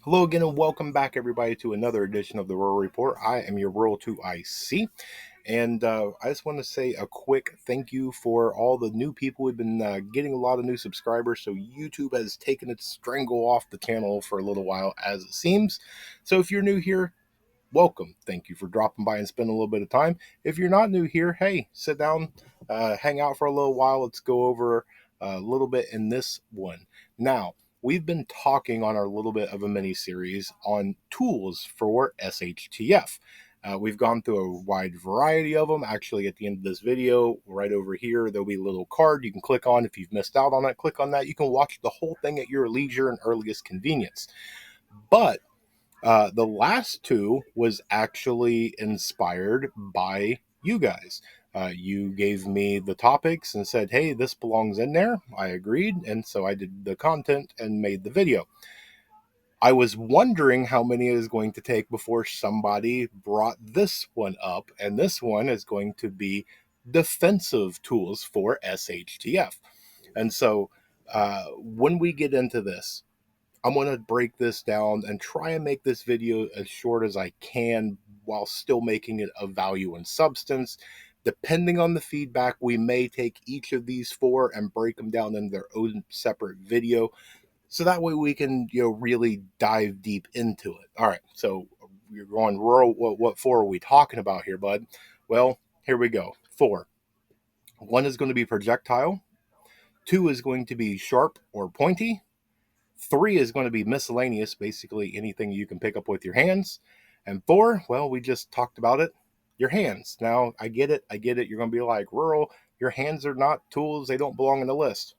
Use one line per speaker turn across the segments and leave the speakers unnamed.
Hello again and welcome back everybody to another edition of the Rural Report. I am your Rural 2IC and I just want to say a quick thank you for all the new people. We've been getting a lot of new subscribers, so YouTube has taken its strangle off the channel for a little while as it seems. So if you're new here, welcome. Thank you for dropping by and spending a little bit of time. If you're not new here, hey, sit down, hang out for a little while. Let's go over a little bit in this one. Now, we've been talking on our little bit of a mini series on tools for SHTF. We've gone through a wide variety of them. Actually, at the end of this video, right over here, there'll be a little card you can click on. If you've missed out on it, click on that. You can watch the whole thing at your leisure and earliest convenience. But the last two was actually inspired by you guys. You gave me the topics and said, hey, this belongs in there. I agreed. And so I did the content and made the video. I was wondering how many it is going to take before somebody brought this one up. And this one is going to be defensive tools for SHTF. And so when we get into this, I'm going to break this down and try and make this video as short as I can while still making it of value and substance. Depending on the feedback, we may take each of these four and break them down in their own separate video. So that way we can, really dive deep into it. All right. So you're going rural. What four are we talking about here, bud? Well, here we go. Four. One is going to be projectile. Two is going to be sharp or pointy. Three is going to be miscellaneous, basically anything you can pick up with your hands. And four, well, we just talked about it, your hands. Now, I get it. You're going to be like, rural, your hands are not tools. They don't belong in the list.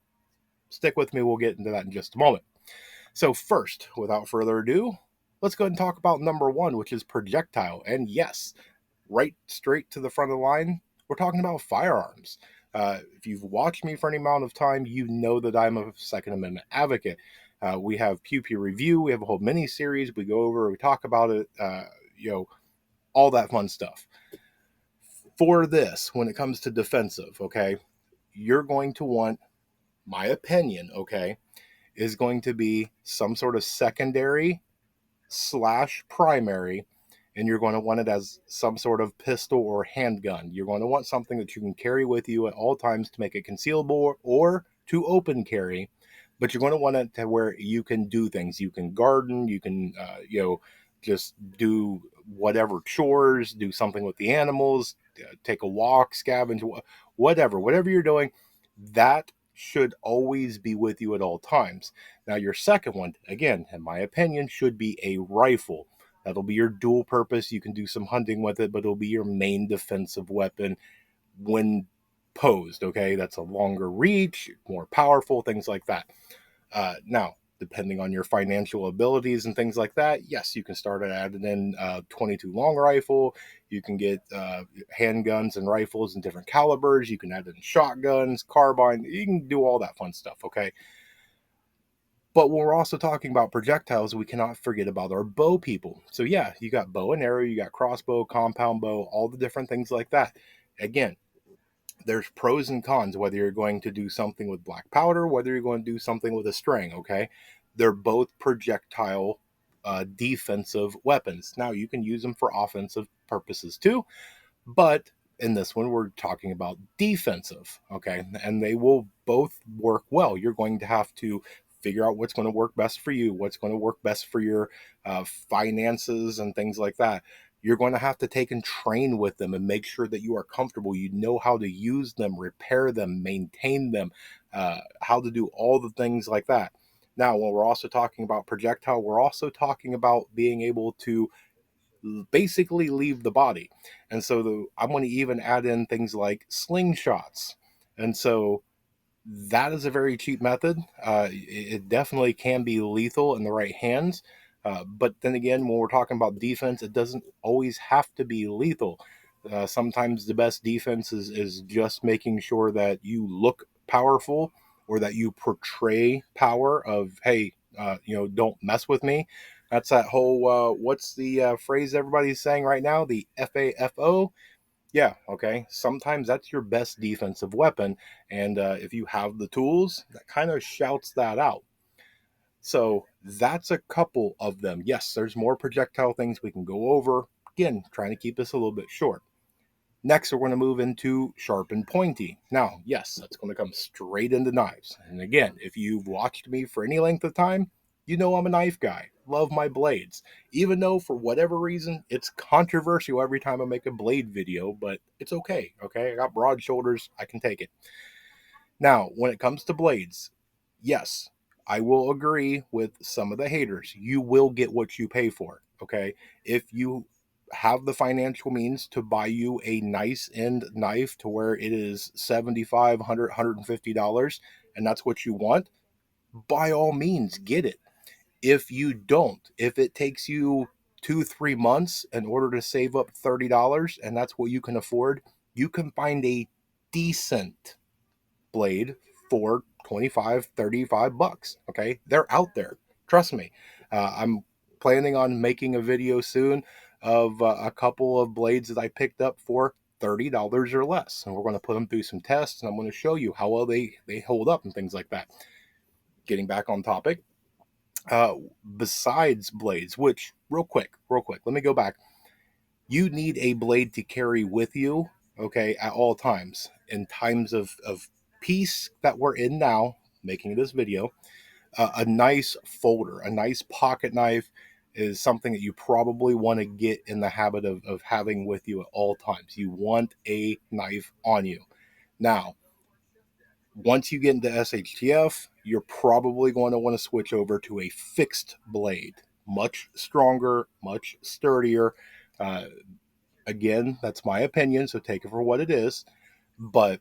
Stick with me. We'll get into that in just a moment. So, first, without further ado, let's go ahead and talk about number one, which is projectile. And yes, right straight to the front of the line, we're talking about firearms. If you've watched me for any amount of time, you know that I'm a Second Amendment advocate. We have Pew Pew Review. We have a whole mini series. We go over, we talk about it, all that fun stuff. For this, when it comes to defensive, okay, you're going to want, my opinion, okay, is going to be some sort of secondary slash primary, and you're going to want it as some sort of pistol or handgun. You're going to want something that you can carry with you at all times to make it concealable or to open carry, but you're going to want it to where you can do things. You can garden, you can, just do whatever chores, do something with the animals, take a walk, scavenge, whatever you're doing, that should always be with you at all times. Now, your second one, again, in my opinion, should be a rifle. That'll be your dual purpose. You can do some hunting with it, but it'll be your main defensive weapon when posed. Okay, that's a longer reach, more powerful, things like that. Now, depending on your financial abilities and things like that, yes, you can start at adding in 22 long rifle. You can get handguns and rifles in different calibers. You can add in shotguns, carbine. You can do all that fun stuff, okay? But when we're also talking about projectiles, we cannot forget about our bow people. So yeah, you got bow and arrow, you got crossbow, compound bow, all the different things like that. Again, there's pros and cons whether you're going to do something with black powder, whether you're going to do something with a string, okay? They're both projectile defensive weapons. Now, you can use them for offensive purposes too, but in this one, we're talking about defensive, okay? And they will both work well. You're going to have to figure out what's going to work best for you, what's going to work best for your finances and things like that. You're going to have to take and train with them and make sure that you are comfortable. You know how to use them, repair them, maintain them, how to do all the things like that. Now, when we're also talking about projectile, we're also talking about being able to basically leave the body. And so I'm going to even add in things like slingshots. And so that is a very cheap method. It definitely can be lethal in the right hands. But then again, when we're talking about defense, it doesn't always have to be lethal. Sometimes the best defense is just making sure that you look powerful or that you portray power of, hey, don't mess with me. That's that whole, what's the phrase everybody's saying right now? The FAFO. Yeah, okay. Sometimes that's your best defensive weapon. And if you have the tools, that kind of shouts that out. So That's a couple of them. Yes, there's more projectile things we can go over. Again, trying to keep this a little bit short. Next, we're going to move into sharp and pointy. Now, yes, that's going to come straight into knives. And again, if you've watched me for any length of time, you know I'm a knife guy. Love my blades. Even though, for whatever reason, it's controversial every time I make a blade video, but it's okay. Okay, I got broad shoulders. I can take it. Now, when it comes to blades, yes, I will agree with some of the haters. You will get what you pay for. Okay. If you have the financial means to buy you a nice end knife to where it is $75, $150, and that's what you want, by all means, get it. If you don't, if it takes you 2, 3 months in order to save up $30 and that's what you can afford, you can find a decent blade for 25, 35 bucks. Okay. They're out there. Trust me. I'm planning on making a video soon of a couple of blades that I picked up for $30 or less. And we're going to put them through some tests and I'm going to show you how well they hold up and things like that. Getting back on topic, uh, besides blades, which real quick, let me go back. You need a blade to carry with you, okay, at all times. In times of peace that we're in now, making this video, a nice folder, a nice pocket knife is something that you probably want to get in the habit of having with you at all times. You want a knife on you. Now, once you get into SHTF, you're probably going to want to switch over to a fixed blade. Much stronger, much sturdier. Uh, Again, that's my opinion, so take it for what it is. But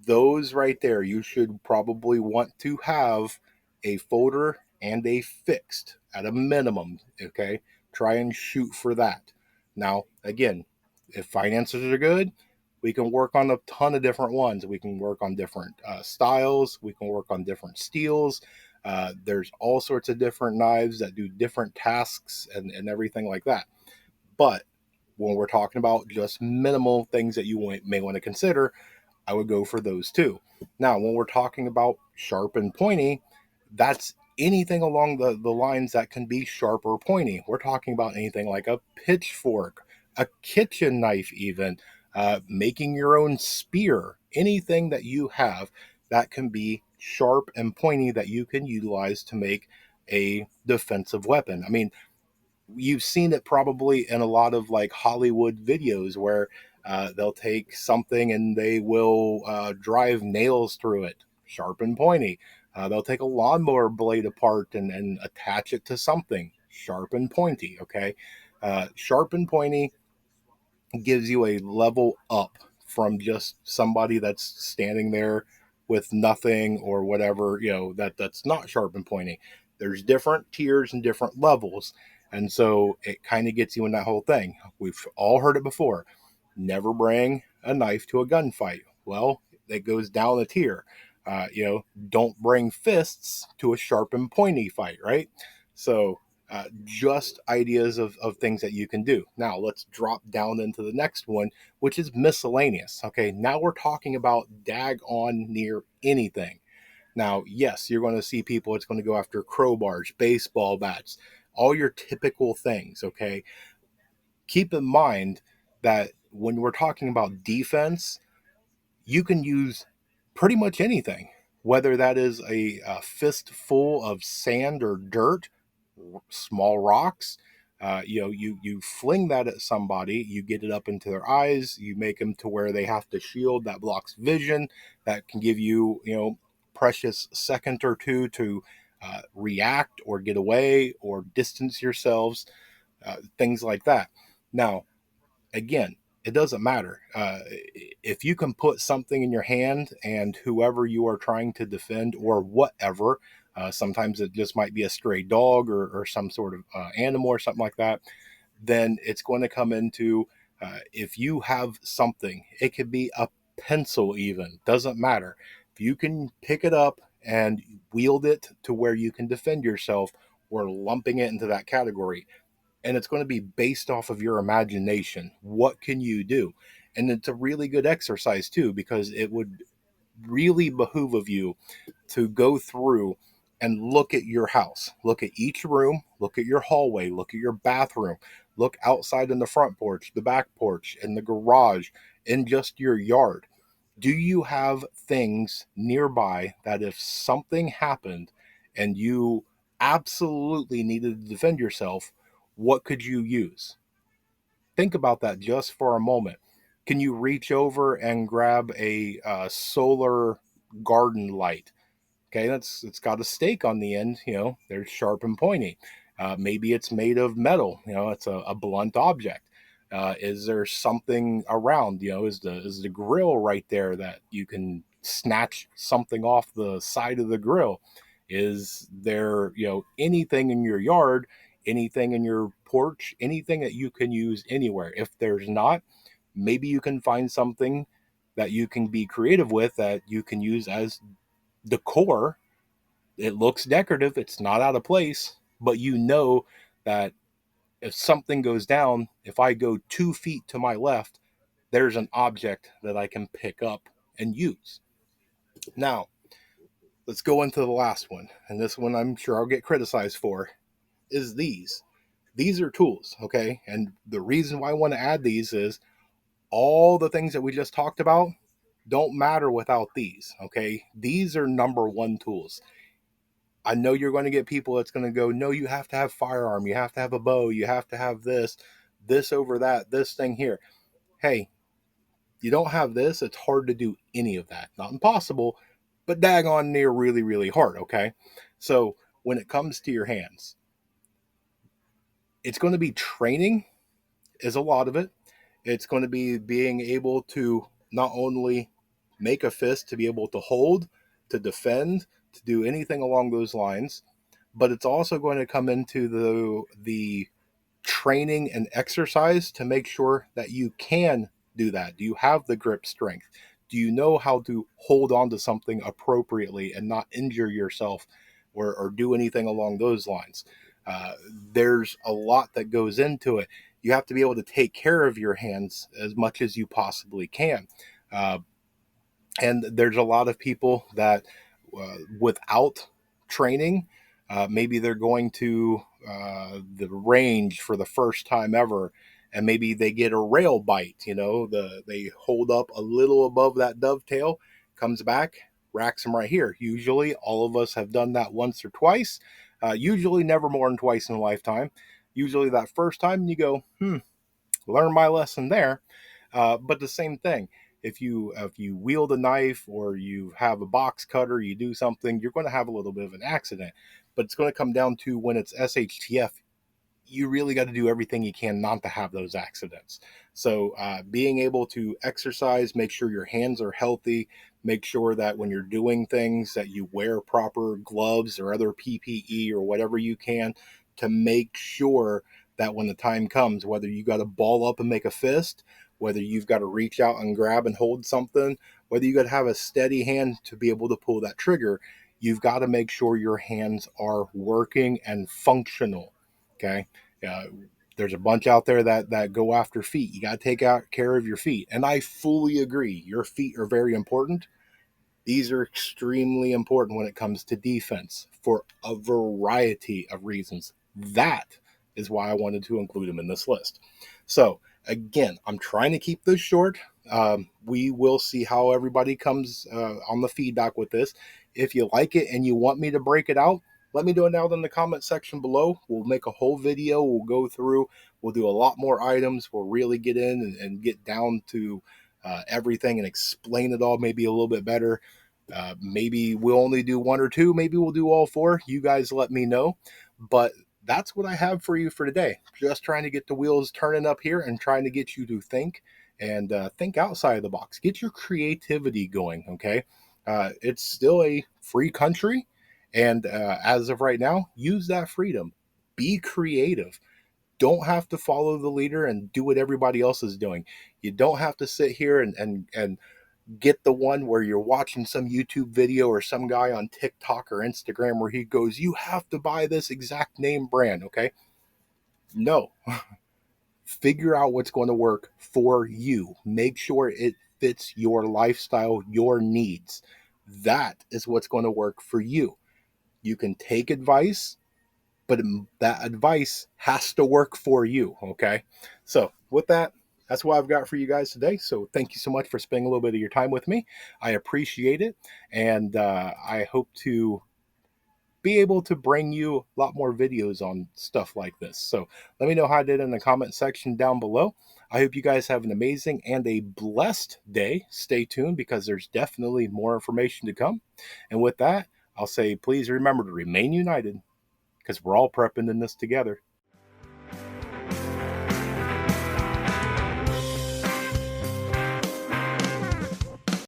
those right there, you should probably want to have a folder and a fixed at a minimum. Okay, try and shoot for that. Now, again, if finances are good, we can work on a ton of different ones. We can work on different styles. We can work on different steels. There's all sorts of different knives that do different tasks and everything like that. But when we're talking about just minimal things that you may want to consider, I would go for those too. Now, when we're talking about sharp and pointy, that's anything along the lines that can be sharp or pointy. We're talking about anything like a pitchfork, a kitchen knife, even making your own spear, anything that you have that can be sharp and pointy that you can utilize to make a defensive weapon. I mean, you've seen it probably in a lot of like Hollywood videos where they'll take something and they will drive nails through it, sharp and pointy. They'll take a lawnmower blade apart and attach it to something, sharp and pointy. Okay. Sharp and pointy gives you a level up from just somebody that's standing there with nothing or whatever, that's not sharp and pointy. There's different tiers and different levels. And so it kind of gets you in that whole thing. We've all heard it before. Never bring a knife to a gunfight. Well, it goes down a tier. Don't bring fists to a sharp and pointy fight, right? So just ideas of things that you can do. Now, let's drop down into the next one, which is miscellaneous. Okay, now we're talking about dag on near anything. Now, yes, you're going to see people, it's going to go after crowbars, baseball bats, all your typical things. Okay, keep in mind that when we're talking about defense, you can use pretty much anything, whether that is a fistful of sand or dirt, small rocks. You fling that at somebody, you get it up into their eyes, you make them to where they have to shield that blocks vision. That can give you, precious second or two to react or get away or distance yourselves, things like that. Now, again, it doesn't matter. If you can put something in your hand and whoever you are trying to defend or whatever, sometimes it just might be a stray dog or some sort of animal or something like that, then it's going to come into if you have something, it could be a pencil, even, doesn't matter. If you can pick it up and wield it to where you can defend yourself, we're lumping it into that category, and it's going to be based off of your imagination. What can you do? And it's a really good exercise too, because it would really behoove of you to go through and look at your house. Look at each room, look at your hallway, look at your bathroom, look outside in the front porch, the back porch, in the garage, in just your yard. Do you have things nearby that if something happened and you absolutely needed to defend yourself, what could you use? Think about that just for a moment. Can you reach over and grab a solar garden light? Okay, that's it's got a stake on the end. They're sharp and pointy. Maybe it's made of metal. It's a blunt object. Is there something around? Is the grill right there that you can snatch something off the side of the grill? Is there anything in your yard, anything in your porch, anything that you can use anywhere? If there's not, maybe you can find something that you can be creative with that you can use as decor. It looks decorative, it's not out of place, but that if something goes down, if I go 2 feet to my left, there's an object that I can pick up and use. Now, let's go into the last one, and this one I'm sure I'll get criticized for, is these. These are tools, okay? And the reason why I want to add these is all the things that we just talked about don't matter without these, okay? These are number one tools. I know you're going to get people that's going to go, no, you have to have firearm, you have to have a bow, you have to have this over that, this thing here. Hey, you don't have this, it's hard to do any of that. Not impossible, but daggone near really, really hard, okay? So when it comes to your hands, it's going to be training is a lot of it. It's going to be being able to not only make a fist, to be able to hold, to defend, to do anything along those lines, but it's also going to come into the training and exercise to make sure that you can do that. Do you have the grip strength? Do you know how to hold on to something appropriately and not injure yourself or do anything along those lines? Uh, there's a lot that goes into it. You have to be able to take care of your hands as much as you possibly can. Uh, and there's a lot of people that without training, maybe they're going to the range for the first time ever, and maybe they get a rail bite. They hold up a little above that dovetail, comes back, racks them right here. Usually all of us have done that once or twice, usually never more than twice in a lifetime. Usually that first time you go, learn my lesson there. But the same thing, if you wield a knife or you have a box cutter, you do something, you're going to have a little bit of an accident. But it's going to come down to when it's SHTF, you really got to do everything you can not to have those accidents. So being able to exercise, make sure your hands are healthy, make sure that when you're doing things that you wear proper gloves or other PPE or whatever you can to make sure that when the time comes, whether you got to ball up and make a fist, whether you've got to reach out and grab and hold something, whether you got to have a steady hand to be able to pull that trigger, you've got to make sure your hands are working and functional. Okay. uh, there's a bunch out there that go after feet. You got to take out care of your feet, and I fully agree. Your feet are very important. These are extremely important when it comes to defense for a variety of reasons. That is why I wanted to include them in this list. So, again, I'm trying to keep this short. We will see how everybody comes on the feedback with this. If you like it and you want me to break it out, let me know it down in the comment section below. We'll make a whole video. We'll go through. We'll do a lot more items. We'll really get in and get down to everything and explain it all maybe a little bit better. Maybe we'll only do one or two. Maybe we'll do all four. You guys let me know. But that's what I have for you for today. Just trying to get the wheels turning up here and trying to get you to think and think outside of the box. Get your creativity going, okay? It's still a free country. And as of right now, use that freedom. Be creative. Don't have to follow the leader and do what everybody else is doing. You don't have to sit here and get the one where you're watching some YouTube video or some guy on TikTok or Instagram where he goes, you have to buy this exact name brand, okay? No. Figure out what's going to work for you. Make sure it fits your lifestyle, your needs. That is what's going to work for you. You can take advice, but that advice has to work for you. Okay. So, with that, that's what I've got for you guys today. So, thank you so much for spending a little bit of your time with me. I appreciate it. And I hope to be able to bring you a lot more videos on stuff like this. So let me know how I did in the comment section down below. I hope you guys have an amazing and a blessed day. Stay tuned because there's definitely more information to come. And with that, I'll say please remember to remain united because we're all prepping in this together.